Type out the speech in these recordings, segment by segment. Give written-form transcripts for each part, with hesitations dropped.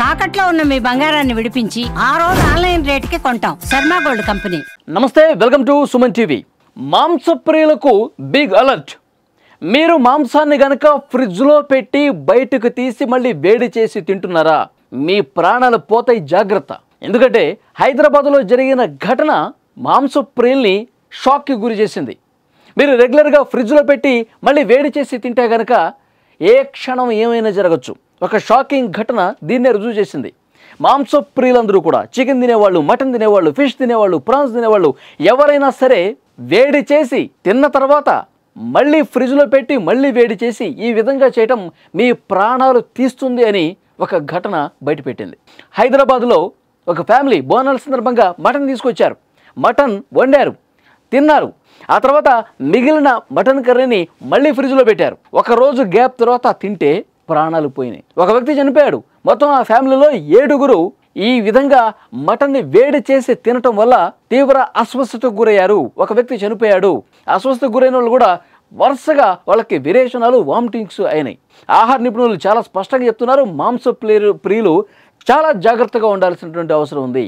తాకట్లో ఉన్న మీ బంగారాన్ని విడిపించి ఆ రోజు ఆన్లైన్ రేటుకి కొంటాం. Sharma gold company. నమస్తే, వెల్కమ్ టు సుమన్ టీవీ. మాంసప్రియులకు బిగ్ అలర్ట్. మీరు మాంసాన్ని గనక ఫ్రిడ్జ్లో పెట్టి బయటకు తీసి మళ్ళీ వేడి చేసి తింటున్నారా, మీ ప్రాణాలు పోతాయి, జాగ్రత్త. ఎందుకంటే హైదరాబాద్లో జరిగిన ఘటన మాంసప్రియుల్ని షాక్కి గురి చేసింది. మీరు రెగ్యులర్గా ఫ్రిడ్జ్లో పెట్టి మళ్ళీ వేడి చేసి తింటే గనక ఏ క్షణం ఏమైనా జరగచ్చు. ఒక షాకింగ్ ఘటన దీన్నే రుజువు చేసింది. మాంసప్రియులందరూ కూడా చికెన్ తినేవాళ్ళు, మటన్ తినేవాళ్ళు, ఫిష్ తినేవాళ్ళు, ప్రాన్స్ తినేవాళ్ళు ఎవరైనా సరే వేడి చేసి తిన్న తర్వాత మళ్ళీ ఫ్రిడ్జ్లో పెట్టి మళ్ళీ వేడి చేసి ఈ విధంగా చేయటం మీ ప్రాణాలు తీస్తుంది అని ఒక ఘటన బయటపెట్టింది. హైదరాబాద్లో ఒక ఫ్యామిలీ బోనాల సందర్భంగా మటన్ తీసుకొచ్చారు. మటన్ వండారు, తిన్నారు. ఆ తర్వాత మిగిలిన మటన్ కర్రీని మళ్ళీ ఫ్రిడ్జ్లో పెట్టారు. ఒక రోజు గ్యాప్ తర్వాత తింటే ప్రాణాలు పోయినాయి. ఒక వ్యక్తి చనిపోయాడు. మొత్తం ఆ ఫ్యామిలీలో 7 ఈ విధంగా మటన్ని వేడి చేసి తినటం వల్ల తీవ్ర అస్వస్థతకు గురయ్యారు. ఒక వ్యక్తి చనిపోయాడు. అస్వస్థతకు గురైన వాళ్ళు కూడా వరుసగా వాళ్ళకి విరేచనాలు, వామిటింగ్స్ అయినాయి. ఆహార నిపుణులు చాలా స్పష్టంగా చెప్తున్నారు, ప్రియులు చాలా జాగ్రత్తగా ఉండాల్సినటువంటి అవసరం ఉంది.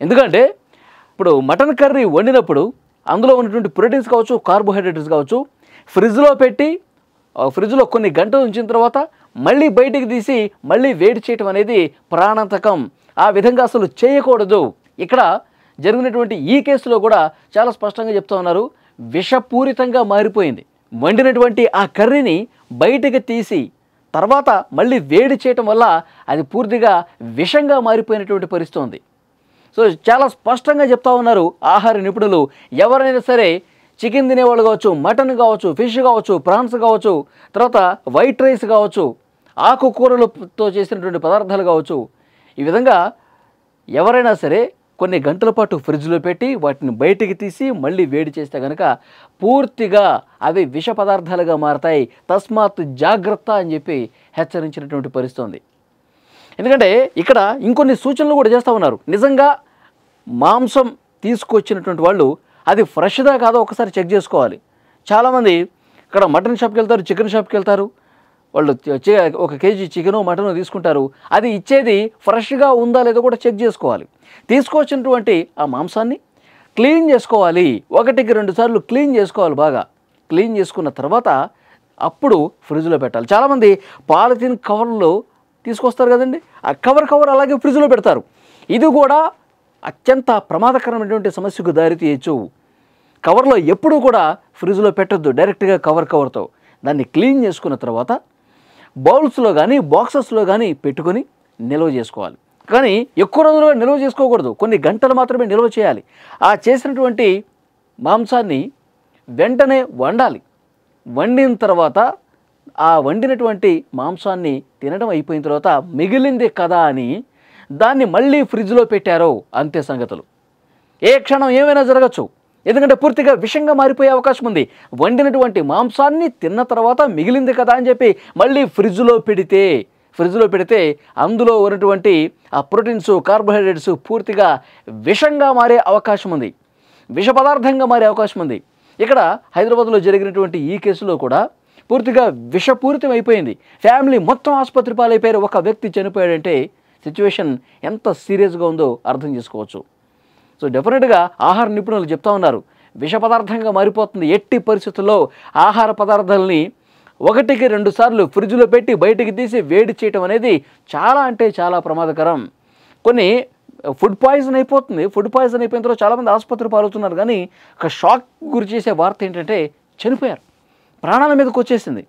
ఎందుకంటే ఇప్పుడు మటన్ కర్రీ వండినప్పుడు అందులో ఉన్నటువంటి ప్రోటీన్స్ కావచ్చు, కార్బోహైడ్రేట్స్ కావచ్చు, ఫ్రిడ్జ్లో పెట్టి ఫ్రిడ్జ్లో కొన్ని గంటలు ఉంచిన తర్వాత మళ్ళీ బయటికి తీసి మళ్ళీ వేడి చేయటం అనేది ప్రాణాంతకం. ఆ విధంగా అసలు చేయకూడదు. ఇక్కడ జరిగినటువంటి ఈ కేసులో కూడా చాలా స్పష్టంగా చెప్తూ ఉన్నారు, విషపూరితంగా మారిపోయింది. వండినటువంటి ఆ కర్రీని బయటికి తీసి తర్వాత మళ్ళీ వేడి చేయటం వల్ల అది పూర్తిగా విషంగా మారిపోయినటువంటి పరిస్థితి ఉంది. సో చాలా స్పష్టంగా చెప్తా ఉన్నారు ఆహార నిపుణులు. ఎవరైనా సరే చికెన్ తినేవాళ్ళు కావచ్చు, మటన్ కావచ్చు, ఫిష్ కావచ్చు, ప్రాన్స్ కావచ్చు, తర్వాత వైట్ రైస్ కావచ్చు, ఆకుకూరలతో చేసినటువంటి పదార్థాలు కావచ్చు, ఈ విధంగా ఎవరైనా సరే కొన్ని గంటల పాటు ఫ్రిడ్జ్లో పెట్టి వాటిని బయటికి తీసి మళ్ళీ వేడి చేస్తే కనుక పూర్తిగా అవి విష పదార్థాలుగా మారతాయి. తస్మాత్ జాగ్రత్త అని చెప్పి హెచ్చరించినటువంటి పరిస్థితి ఉంది. ఎందుకంటే ఇక్కడ ఇంకొన్ని సూచనలు కూడా చేస్తూ ఉన్నారు. నిజంగా మాంసం తీసుకొచ్చినటువంటి వాళ్ళు అది ఫ్రెష్దా కాదో ఒకసారి చెక్ చేసుకోవాలి. చాలామంది ఇక్కడ మటన్ షాప్కి వెళ్తారు, చికెన్ షాప్కి వెళ్తారు, వాళ్ళు 1 కేజీ చికెను మటను తీసుకుంటారు. అది ఇచ్చేది ఫ్రెష్గా ఉందా లేదో కూడా చెక్ చేసుకోవాలి. తీసుకొచ్చినటువంటి ఆ మాంసాన్ని క్లీన్ చేసుకోవాలి. 1కి 2 సార్లు క్లీన్ చేసుకోవాలి. బాగా క్లీన్ చేసుకున్న తర్వాత అప్పుడు ఫ్రిడ్జ్లో పెట్టాలి. చాలామంది పాలిథిన్ కవర్లో తీసుకొస్తారు కదండి, ఆ కవర్ అలాగే ఫ్రిడ్జ్లో పెడతారు. ఇది కూడా అత్యంత ప్రమాదకరమైనటువంటి సమస్యకు దారితీయచ్చు. కవర్లో ఎప్పుడూ కూడా ఫ్రిడ్జ్లో పెట్టద్దు. డైరెక్ట్గా కవర్తో దాన్ని క్లీన్ చేసుకున్న తర్వాత బౌల్స్లో కానీ బాక్సెస్లో కానీ పెట్టుకొని నిల్వ చేసుకోవాలి. కానీ ఎక్కువ రోజులుగా నిల్వ చేసుకోకూడదు. కొన్ని గంటలు మాత్రమే నిల్వ చేయాలి. ఆ చేసినటువంటి మాంసాన్ని వెంటనే వండాలి. వండిన తర్వాత ఆ వండినటువంటి మాంసాన్ని తినడం అయిపోయిన తర్వాత మిగిలింది కదా అని దాన్ని మళ్ళీ ఫ్రిడ్జ్లో పెట్టారో అంతే సంగతులు. ఏ క్షణం ఏమైనా జరగచ్చు. ఎందుకంటే పూర్తిగా విషంగా మారిపోయే అవకాశం ఉంది. వండినటువంటి మాంసాన్ని తిన్న తర్వాత మిగిలింది కదా అని చెప్పి మళ్ళీ ఫ్రిడ్జ్లో పెడితే అందులో ఉన్నటువంటి ఆ ప్రోటీన్స్, కార్బోహైడ్రేట్స్ పూర్తిగా విషంగా మారే అవకాశం ఉంది. విష పదార్థంగా మారే అవకాశం ఉంది. ఇక్కడ హైదరాబాద్లో జరిగినటువంటి ఈ కేసులో కూడా పూర్తిగా విషపూరితం అయిపోయింది. ఫ్యామిలీ మొత్తం ఆసుపత్రి పాలైపోయారు. ఒక వ్యక్తి చనిపోయాడంటే సిచ్యువేషన్ ఎంత సీరియస్గా ఉందో అర్థం చేసుకోవచ్చు. సో డెఫినెట్గా ఆహార నిపుణులు చెప్తా ఉన్నారు, విష పదార్థంగా మారిపోతుంది. ఎట్టి పరిస్థితుల్లో ఆహార పదార్థాలని 1కి 2 సార్లు ఫ్రిడ్జ్లో పెట్టి బయటికి తీసి వేడి చేయటం అనేది చాలా అంటే చాలా ప్రమాదకరం. కొన్ని ఫుడ్ పాయిజన్ అయిపోతుంది. ఫుడ్ పాయిజన్ అయిపోయిన తర్వాత చాలామంది ఆసుపత్రి పాలవుతున్నారు. కానీ ఒక షాక్ గురి చేసే వార్త ఏంటంటే చనిపోయారు, ప్రాణాల మీదకి వచ్చేసింది.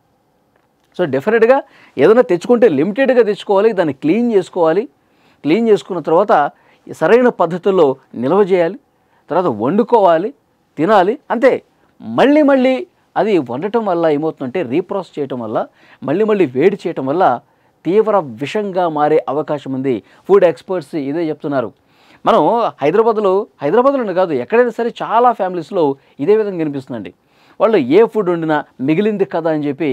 సో డెఫినెట్గా ఏదైనా తెచ్చుకుంటే లిమిటెడ్గా తెచ్చుకోవాలి. దాన్ని క్లీన్ చేసుకోవాలి. క్లీన్ చేసుకున్న తర్వాత సరైన పద్ధతుల్లో నిల్వ చేయాలి. తర్వాత వండుకోవాలి, తినాలి, అంతే. మళ్ళీ అది వండటం వల్ల ఏమవుతుందంటే రీప్రాసెస్ చేయటం వల్ల మళ్ళీ వేడి చేయటం వల్ల తీవ్ర విషంగా మారే అవకాశం ఉంది. ఫుడ్ ఎక్స్పర్ట్స్ ఇదే చెప్తున్నారు. మనం హైదరాబాద్లోనే కాదు, ఎక్కడైనా సరే చాలా ఫ్యామిలీస్లో ఇదే విధంగా కనిపిస్తుందండి. వాళ్ళు ఏ ఫుడ్ వండినా మిగిలింది కదా అని చెప్పి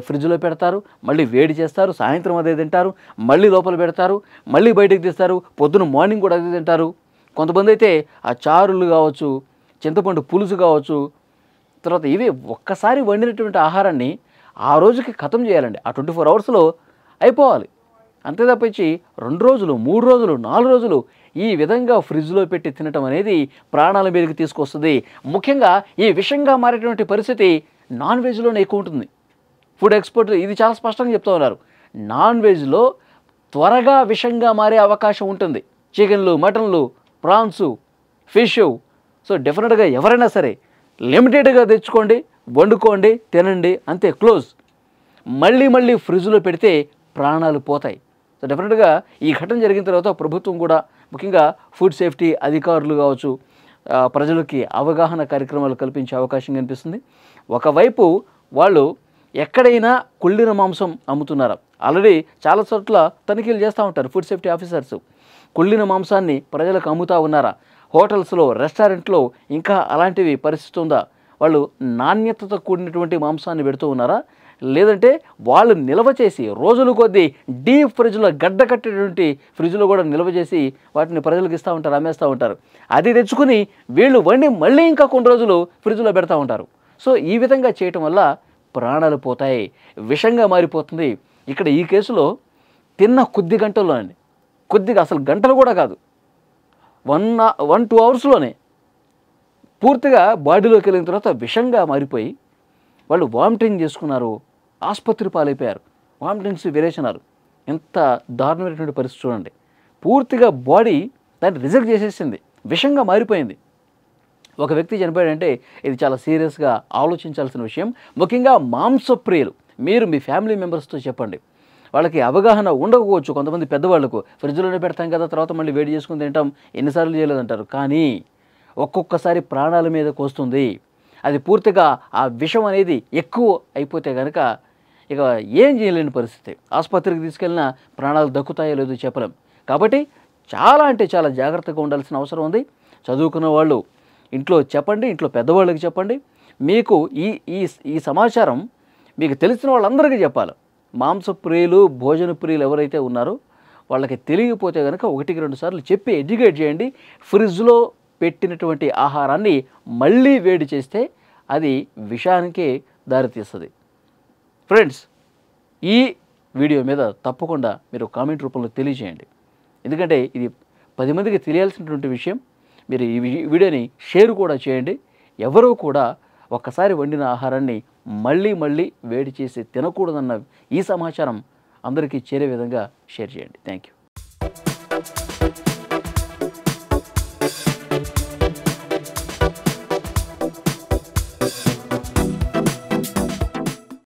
ఫ్రిడ్జ్లో పెడతారు, మళ్ళీ వేడి చేస్తారు, సాయంత్రం అదే తింటారు, మళ్ళీ లోపల పెడతారు, మళ్ళీ బయటకు తీస్తారు, పొద్దున మార్నింగ్ కూడా అదే తింటారు. కొంతమంది అయితే ఆ చారులు కావచ్చు, చింతపండు పులుసు కావచ్చు, తర్వాత ఇవి ఒక్కసారి వండినటువంటి ఆహారాన్ని ఆ రోజుకి ఖతం చేయాలండి. ఆ 24 అవర్స్లో అయిపోవాలి. అంతే తప్పించి 2 రోజులు 3 రోజులు 4 రోజులు ఈ విధంగా ఫ్రిడ్జ్లో పెట్టి తినటం అనేది ప్రాణాల మీదకి తీసుకొస్తుంది. ముఖ్యంగా ఈ విషంగా మారేటువంటి పరిస్థితి నాన్ వెజ్లోనే ఎక్కువ ఉంటుంది. ఫుడ్ ఎక్స్పర్ట్ ఇది చాలా స్పష్టంగా చెప్తూ ఉన్నారు. నాన్ వెజ్లో త్వరగా విషంగా మారే అవకాశం ఉంటుంది. చికెన్లు, మటన్లు, ప్రాన్స్, ఫిష్. సో డెఫినెట్గా ఎవరైనా సరే లిమిటెడ్గా తెచ్చుకోండి, వండుకోండి, తినండి, అంతే, క్లోజ్. మళ్ళీ ఫ్రిడ్జ్లో పెడితే ప్రాణాలు పోతాయి. సో డెఫినెట్గా ఈ ఘటన జరిగిన తర్వాత ప్రభుత్వం కూడా ముఖ్యంగా ఫుడ్ సేఫ్టీ అధికారులు కావచ్చు, ప్రజలకి అవగాహన కార్యక్రమాలు కల్పించే అవకాశం కనిపిస్తుంది. ఒకవైపు వాళ్ళు ఎక్కడైనా కుళ్ళిన మాంసం అమ్ముతున్నారు. ఆల్రెడీ చాలా చోట్ల తనిఖీలు చేస్తూ ఉంటారు ఫుడ్ సేఫ్టీ ఆఫీసర్స్. కుళ్ళిన మాంసాన్ని ప్రజలకు అమ్ముతూ ఉన్నారా? హోటల్స్లో, రెస్టారెంట్లో ఇంకా అలాంటివి పరిస్థితి ఉందా? వాళ్ళు నాణ్యతతో కూడినటువంటి మాంసాన్ని పెడుతూ ఉన్నారా? లేదంటే వాళ్ళు నిల్వ చేసి రోజుల కొద్దీ డీప్ ఫ్రిడ్జ్లో గడ్డ కట్టేటువంటి ఫ్రిడ్జ్లో కూడా నిల్వ చేసి వాటిని ప్రజలకు ఇస్తూ ఉంటారు, అమ్మేస్తూ ఉంటారు. అది తెచ్చుకుని వీళ్ళు వండి మళ్ళీ ఇంకా కొన్ని రోజులు ఫ్రిడ్జ్లో పెడతా ఉంటారు. సో ఈ విధంగా చేయటం వల్ల ప్రాణాలు పోతాయి, విషంగా మారిపోతుంది. ఇక్కడ ఈ కేసులో తిన్న కొద్ది గంటల్లోనండి, కొద్దిగా అసలు గంటలు కూడా కాదు, 1-2 అవర్స్లోనే పూర్తిగా బాడీలోకి వెళ్ళిన తర్వాత విషంగా మారిపోయి వాళ్ళు వామిటింగ్ చేసుకున్నారు, ఆసుపత్రి పాలైపోయారు, వామిటింగ్స్ విరేచనాలు. ఎంత దారుణమైనటువంటి పరిస్థితి చూడండి. పూర్తిగా బాడీ దాన్ని రిజెక్ట్ చేసేసింది, విషంగా మారిపోయింది. ఒక వ్యక్తి చనిపోయాడంటే ఇది చాలా సీరియస్గా ఆలోచించాల్సిన విషయం. ముఖ్యంగా మాంసప్రియులు మీరు మీ ఫ్యామిలీ మెంబర్స్తో చెప్పండి. వాళ్ళకి అవగాహన ఉండకపోవచ్చు, కొంతమంది పెద్దవాళ్ళకు ఫ్రిడ్జ్లోనే పెడతాం కదా, తర్వాత మళ్ళీ వేడి చేసుకుని తింటాం, ఎన్నిసార్లు చేయలేదంటారు. కానీ ఒక్కొక్కసారి ప్రాణాల మీదకి వస్తుంది. అది పూర్తిగా ఆ విషం అనేది ఎక్కువ అయిపోతే కనుక ఇక ఏం చేయలేని పరిస్థితి. ఆసుపత్రికి తీసుకెళ్ళినా ప్రాణాలు దక్కుతాయో లేదో చెప్పలేం. కాబట్టి చాలా అంటే చాలా జాగ్రత్తగా ఉండాల్సిన అవసరం ఉంది. చదువుకున్న వాళ్ళు ఇంట్లో చెప్పండి, ఇంట్లో పెద్దవాళ్ళకి చెప్పండి. మీకు ఈ సమాచారం మీకు తెలిసిన వాళ్ళందరికీ చెప్పాలి. మాంసప్రియులు, భోజన ప్రియులు ఎవరైతే ఉన్నారో వాళ్ళకి తెలియకపోతే కనుక 1-2 సార్లు చెప్పి ఎడ్యుకేట్ చేయండి. ఫ్రిడ్జ్లో పెట్టినటువంటి ఆహారాన్ని మళ్ళీ వేడి చేస్తే అది విషానికే దారితీస్తుంది. ఫ్రెండ్స్, ఈ వీడియో మీద తప్పకుండా మీరు కామెంట్ రూపంలో తెలియజేయండి. ఎందుకంటే ఇది 10 మందికి తెలియాల్సినటువంటి విషయం. మీరు ఈ వీడియోని షేర్ కూడా చేయండి. ఎవరూ కూడా ఒక్కసారి వండిన ఆహారాన్ని మళ్ళీ వేడి చేసి తినకూడదన్న ఈ సమాచారం అందరికీ చేరే విధంగా షేర్ చేయండి. Thank you.